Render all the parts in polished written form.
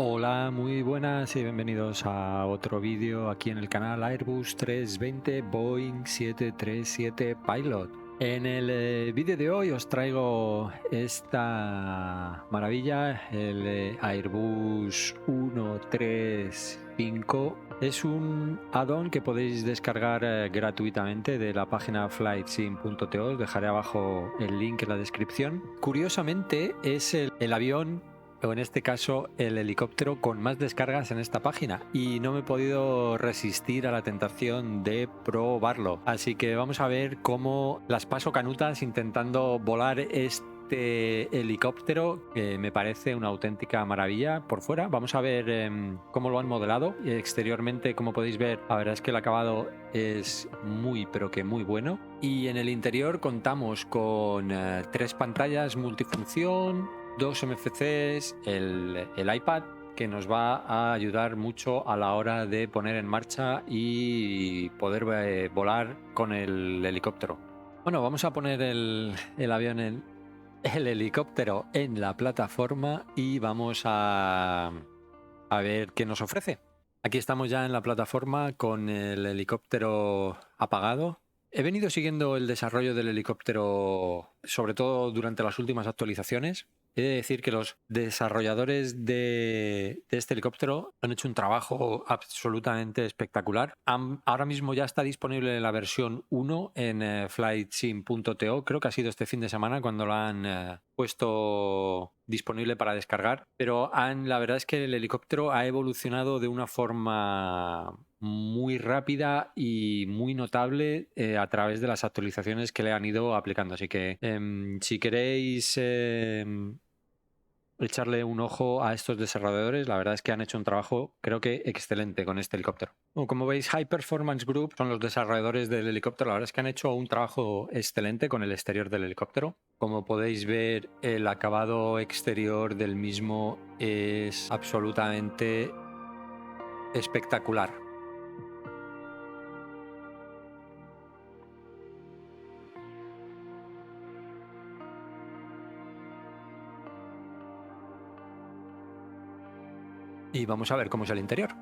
Hola, muy buenas y bienvenidos a otro vídeo aquí en el canal Airbus 320 Boeing 737 Pilot. En el vídeo de hoy os traigo esta maravilla, el Airbus 135. Es un add-on que podéis descargar gratuitamente de la página flightsim.to. Os dejaré abajo el link en la descripción. Curiosamente es el avión, o en este caso el helicóptero con más descargas en esta página, y no me he podido resistir a la tentación de probarlo, así que vamos a ver cómo las paso canutas intentando volar este helicóptero, que me parece una auténtica maravilla por fuera. Vamos a ver cómo lo han modelado exteriormente. Como podéis ver, la verdad es que el acabado es muy pero que muy bueno, y en el interior contamos con 3 pantallas multifunción, 2 MFCs, el iPad, que nos va a ayudar mucho a la hora de poner en marcha y poder volar con el helicóptero. Bueno, vamos a poner el helicóptero en la plataforma y vamos a ver qué nos ofrece. Aquí estamos ya en la plataforma con el helicóptero apagado. He venido siguiendo el desarrollo del helicóptero, sobre todo durante las últimas actualizaciones. He de decir que los desarrolladores de este helicóptero han hecho un trabajo absolutamente espectacular. Ahora mismo ya está disponible la versión 1 en flightsim.to. Creo que ha sido este fin de semana cuando lo han puesto disponible para descargar. Pero la verdad es que el helicóptero ha evolucionado de una forma muy rápida y muy notable a través de las actualizaciones que le han ido aplicando. Así que si queréis echarle un ojo a estos desarrolladores, la verdad es que han hecho un trabajo, creo que excelente con este helicóptero. Como veis, High Performance Group son los desarrolladores del helicóptero. La verdad es que han hecho un trabajo excelente con el exterior del helicóptero. Como podéis ver, el acabado exterior del mismo es absolutamente espectacular. Y vamos a ver cómo es el interior.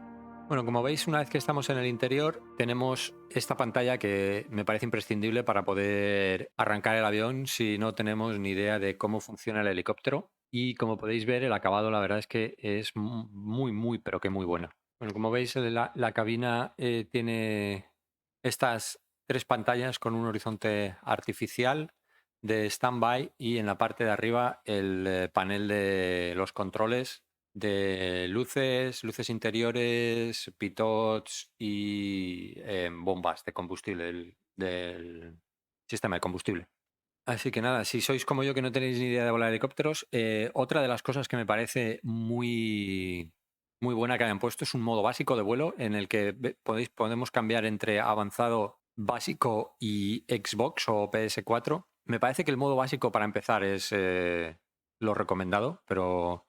Bueno, como veis, una vez que estamos en el interior, tenemos esta pantalla que me parece imprescindible para poder arrancar el avión si no tenemos ni idea de cómo funciona el helicóptero. Y como podéis ver, el acabado, la verdad es que es muy, pero que muy bueno. Bueno, como veis, la cabina tiene estas 3 pantallas con un horizonte artificial de standby, y en la parte de arriba el panel de los controles de luces interiores, pitots y bombas de combustible del sistema de combustible. Así que nada, si sois como yo que no tenéis ni idea de volar helicópteros, otra de las cosas que me parece muy buena que hayan puesto es un modo básico de vuelo en el que podemos cambiar entre avanzado, básico y Xbox o PS4. Me parece que el modo básico para empezar es lo recomendado, pero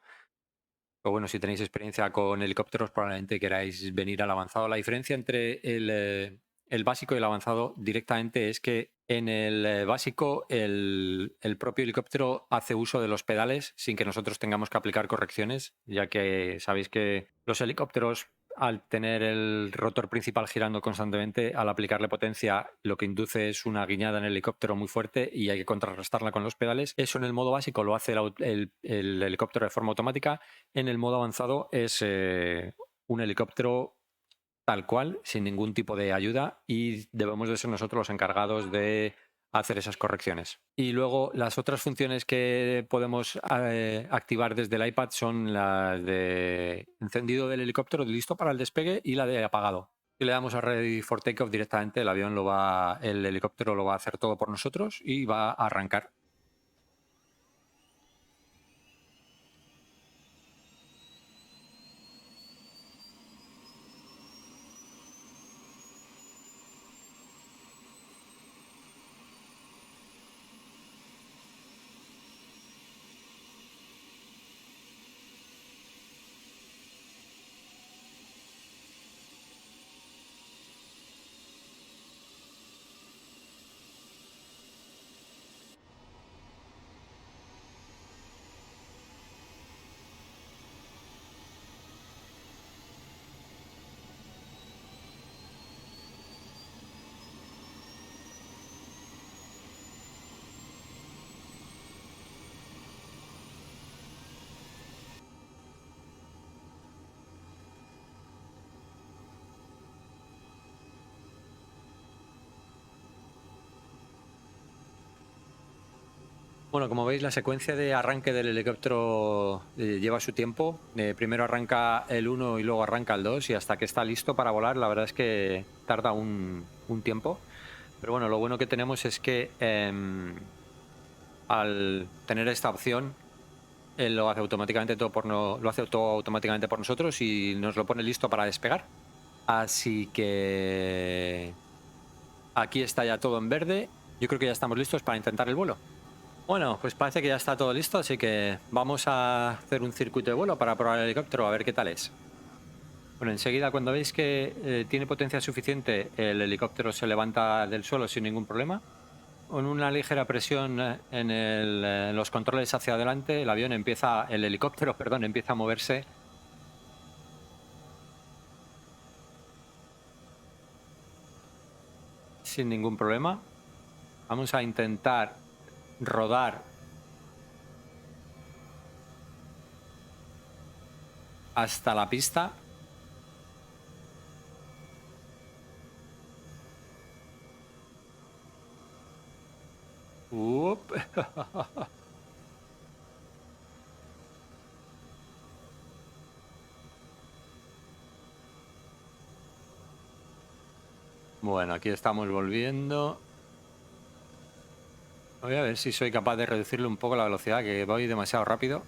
bueno, si tenéis experiencia con helicópteros, probablemente queráis venir al avanzado. La diferencia entre el básico y el avanzado directamente es que en el básico el propio helicóptero hace uso de los pedales sin que nosotros tengamos que aplicar correcciones, ya que sabéis que los helicópteros, al tener el rotor principal girando constantemente, al aplicarle potencia, lo que induce es una guiñada en el helicóptero muy fuerte y hay que contrarrestarla con los pedales. Eso en el modo básico lo hace el helicóptero de forma automática. En el modo avanzado es un helicóptero tal cual, sin ningún tipo de ayuda, y debemos de ser nosotros los encargados de hacer esas correcciones. Y luego las otras funciones que podemos activar desde el iPad son las de encendido del helicóptero listo para el despegue y la de apagado. Si le damos a Ready for Takeoff, directamente el helicóptero lo va a hacer todo por nosotros y va a arrancar. Bueno, como veis, la secuencia de arranque del helicóptero lleva su tiempo. Primero arranca el 1 y luego arranca el 2 y hasta que está listo para volar, la verdad es que tarda un tiempo. Pero bueno, lo bueno que tenemos es que al tener esta opción, él lo hace automáticamente todo lo hace todo automáticamente por nosotros y nos lo pone listo para despegar. Así que aquí está ya todo en verde. Yo creo que ya estamos listos para intentar el vuelo. Bueno, pues parece que ya está todo listo, así que vamos a hacer un circuito de vuelo para probar el helicóptero, a ver qué tal es. Bueno, enseguida cuando veis que tiene potencia suficiente, el helicóptero se levanta del suelo sin ningún problema. Con una ligera presión en los controles hacia adelante, el helicóptero, perdón, empieza a moverse sin ningún problema. Vamos a intentar rodar hasta la pista. Up. Bueno, aquí estamos volviendo. Voy a ver si soy capaz de reducirle un poco la velocidad, que voy demasiado rápido.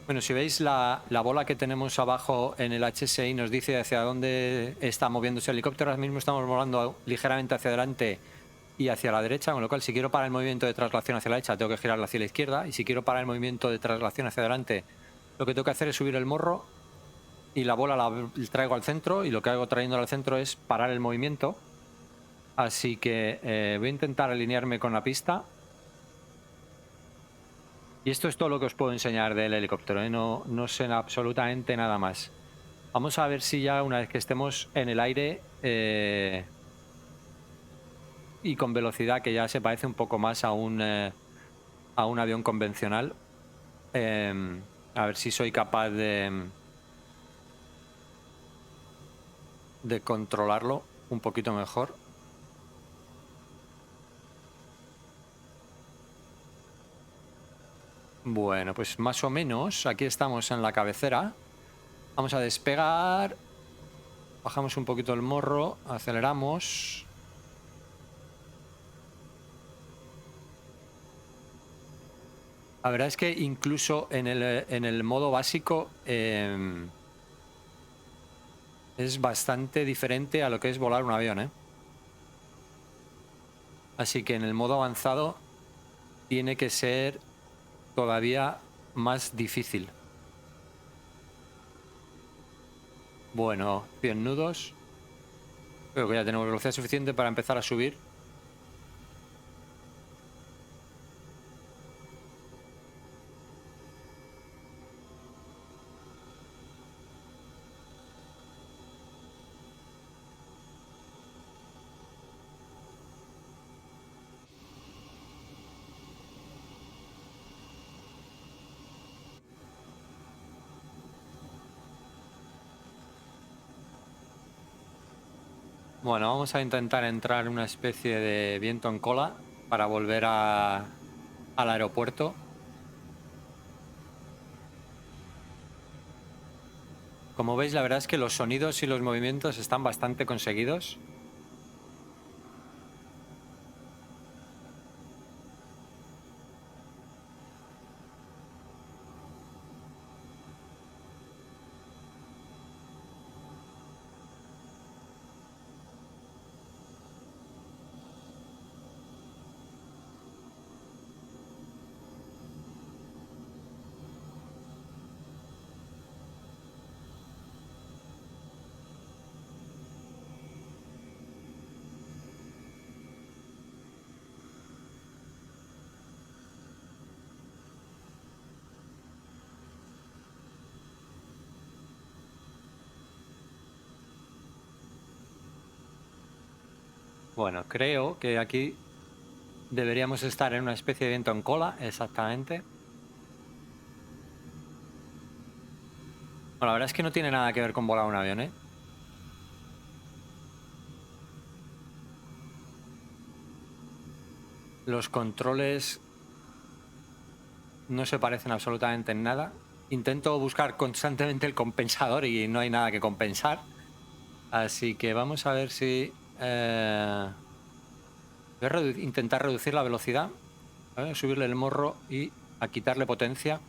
Bueno, si veis la bola que tenemos abajo en el HSI nos dice hacia dónde está moviéndose el helicóptero. Ahora mismo estamos volando ligeramente hacia adelante y hacia la derecha, con lo cual si quiero parar el movimiento de traslación hacia la derecha tengo que girar hacia la izquierda, y si quiero parar el movimiento de traslación hacia adelante lo que tengo que hacer es subir el morro y la bola la traigo al centro, y lo que hago trayéndola al centro es parar el movimiento. Así que voy a intentar alinearme con la pista. Y esto es todo lo que os puedo enseñar del helicóptero, ¿eh? No sé absolutamente nada más. Vamos a ver si ya una vez que estemos en el aire y con velocidad que ya se parece un poco más a un avión convencional, a ver si soy capaz de controlarlo un poquito mejor. Bueno, pues más o menos aquí estamos en la cabecera. Vamos a despegar. Bajamos un poquito el morro, aceleramos. La verdad es que incluso en el modo básico es bastante diferente a lo que es volar un avión, ¿eh? Así que en el modo avanzado tiene que ser todavía más difícil. Bueno, 100 nudos. Creo que ya tenemos velocidad suficiente para empezar a subir. Bueno, vamos a intentar entrar en una especie de viento en cola para volver al aeropuerto. Como veis, la verdad es que los sonidos y los movimientos están bastante conseguidos. Bueno, creo que aquí deberíamos estar en una especie de viento en cola, exactamente. Bueno, la verdad es que no tiene nada que ver con volar un avión, ¿eh? Los controles no se parecen absolutamente en nada. Intento buscar constantemente el compensador y no hay nada que compensar. Así que vamos a ver si... voy a intentar reducir la velocidad. ¿Vale? Subirle el morro y a quitarle potencia.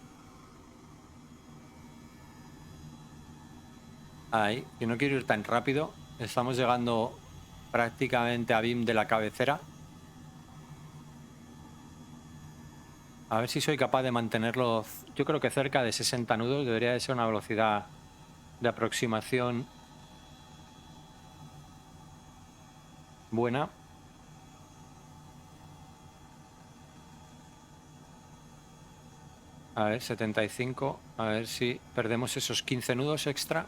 Ahí. Si no quiero ir tan rápido. Estamos llegando prácticamente a BIM de la cabecera. A ver si soy capaz de mantenerlo, yo creo que cerca de 60 nudos. Debería de ser una velocidad de aproximación buena. A ver, 75. A ver si perdemos esos 15 nudos extra.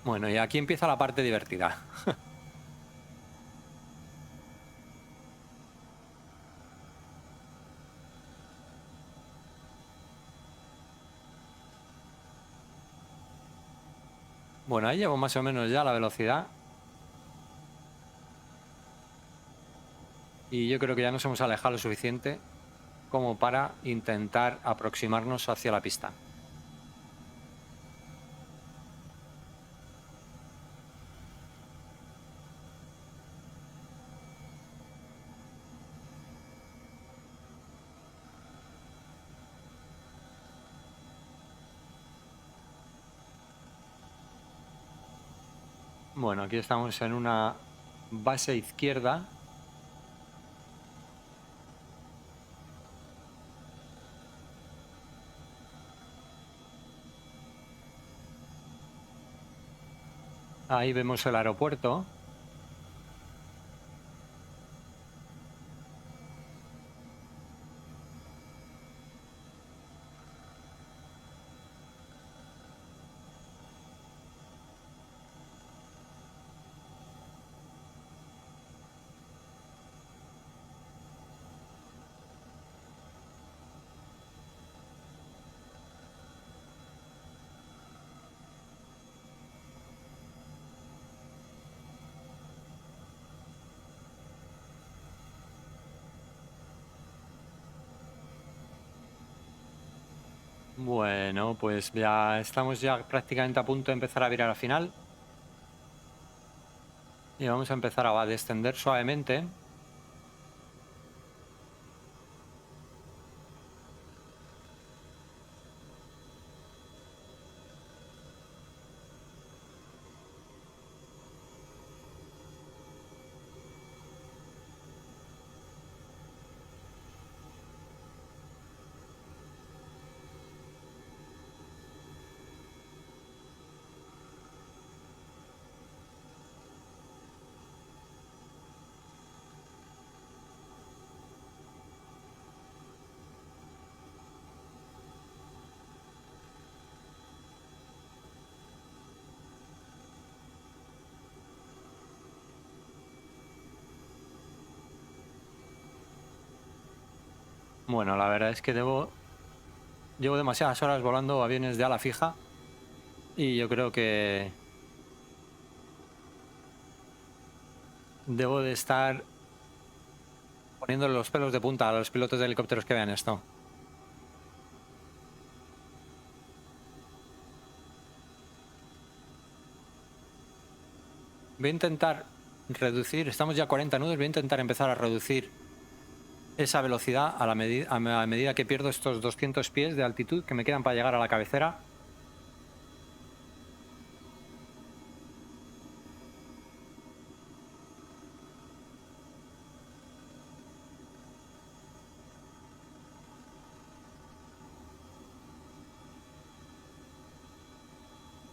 Bueno, y aquí empieza la parte divertida. Bueno, ahí llevo más o menos ya la velocidad. Y yo creo que ya nos hemos alejado lo suficiente como para intentar aproximarnos hacia la pista. Bueno, aquí estamos en una base izquierda. Ahí vemos el aeropuerto. Bueno, pues ya estamos ya prácticamente a punto de empezar a virar a final. Y vamos a empezar a descender suavemente. Bueno, la verdad es que llevo demasiadas horas volando aviones de ala fija y yo creo que debo de estar poniéndole los pelos de punta a los pilotos de helicópteros que vean esto. Voy a intentar reducir, estamos ya a 40 nudos, voy a intentar empezar a reducir esa velocidad a medida que pierdo estos 200 pies de altitud que me quedan para llegar a la cabecera.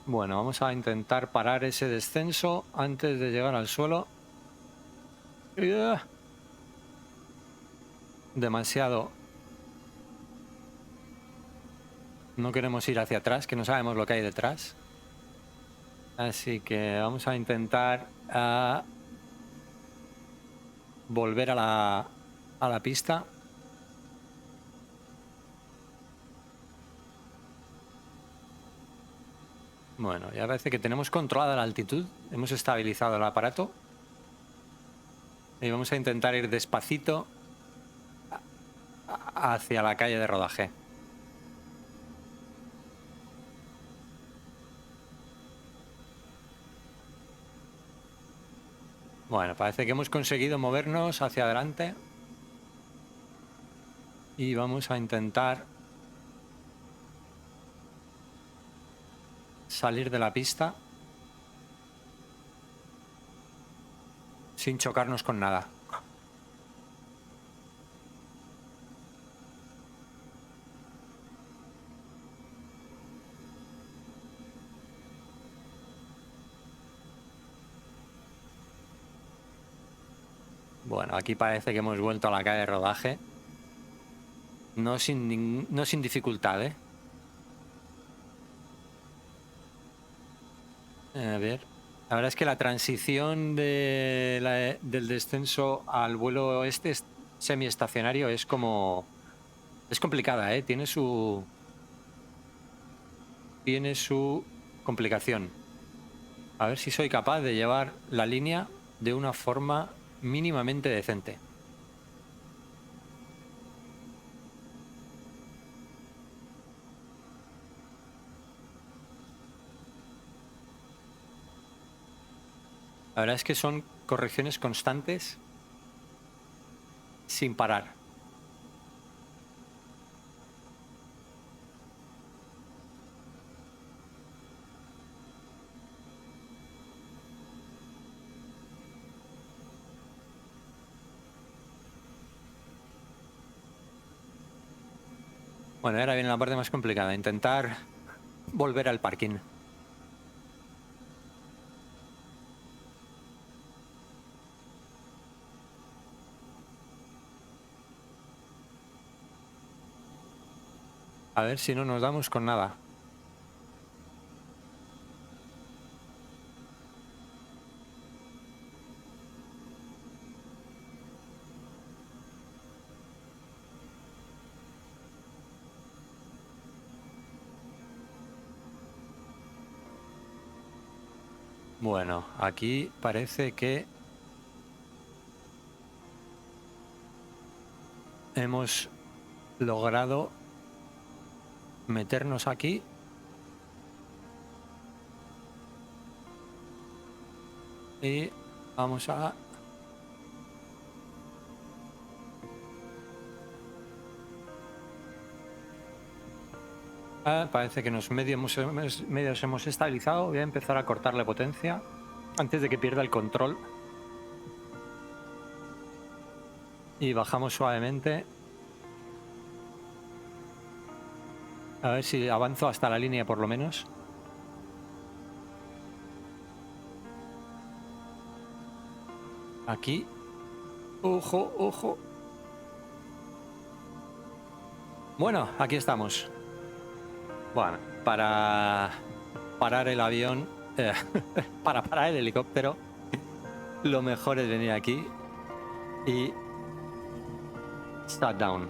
Bueno, vamos a intentar parar ese descenso antes de llegar al suelo. Demasiado. No queremos ir hacia atrás, que no sabemos lo que hay detrás. Así que vamos a intentar volver a la pista. Bueno, ya parece que tenemos controlada la altitud. Hemos estabilizado el aparato. Y vamos a intentar ir despacito hacia la calle de rodaje. Bueno, parece que hemos conseguido movernos hacia adelante. Y vamos a intentar salir de la pista sin chocarnos con nada. Bueno, aquí parece que hemos vuelto a la calle de rodaje. No sin dificultad, ¿eh? A ver. La verdad es que la transición del descenso al vuelo semiestacionario es como... Es complicada, ¿eh? Tiene su complicación. A ver si soy capaz de llevar la línea de una forma mínimamente decente. La verdad es que son correcciones constantes sin parar. Bueno, ahora viene la parte más complicada, intentar volver al parking. A ver si no nos damos con nada. Bueno, aquí parece que hemos logrado meternos aquí. Y vamos a... parece que medios hemos estabilizado. Voy a empezar a cortarle potencia antes de que pierda el control. Y bajamos suavemente. A ver si avanzo hasta la línea por lo menos. Aquí. Ojo, ojo. Bueno, aquí estamos. Bueno, para parar el avión, para parar el helicóptero, lo mejor es venir aquí y shut down.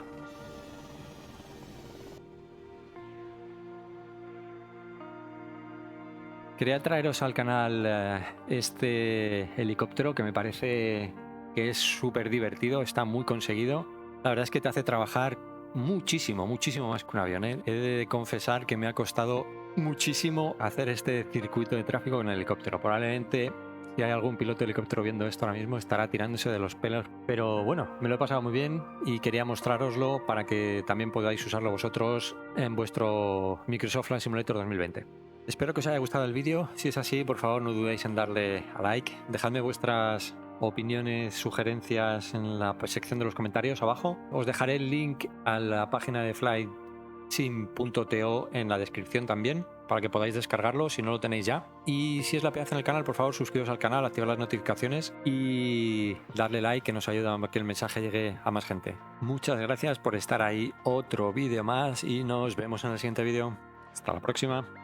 Quería traeros al canal este helicóptero que me parece que es súper divertido, está muy conseguido. La verdad es que te hace trabajar muchísimo, muchísimo más que un avión, ¿eh? He de confesar que me ha costado muchísimo hacer este circuito de tráfico con el helicóptero. Probablemente si hay algún piloto de helicóptero viendo esto ahora mismo estará tirándose de los pelos. Pero bueno, me lo he pasado muy bien y quería mostrároslo para que también podáis usarlo vosotros en vuestro Microsoft Flight Simulator 2020. Espero que os haya gustado el vídeo. Si es así, por favor no dudéis en darle a like. Dejadme vuestras opiniones, sugerencias en la sección de los comentarios abajo. Os dejaré el link a la página de flightsim.to en la descripción también, para que podáis descargarlo si no lo tenéis ya. Y si es la primera vez en el canal, por favor suscribiros al canal, activar las notificaciones y darle like, que nos ayuda a que el mensaje llegue a más gente. Muchas gracias por estar ahí. Otro vídeo más y nos vemos en el siguiente vídeo. Hasta la próxima.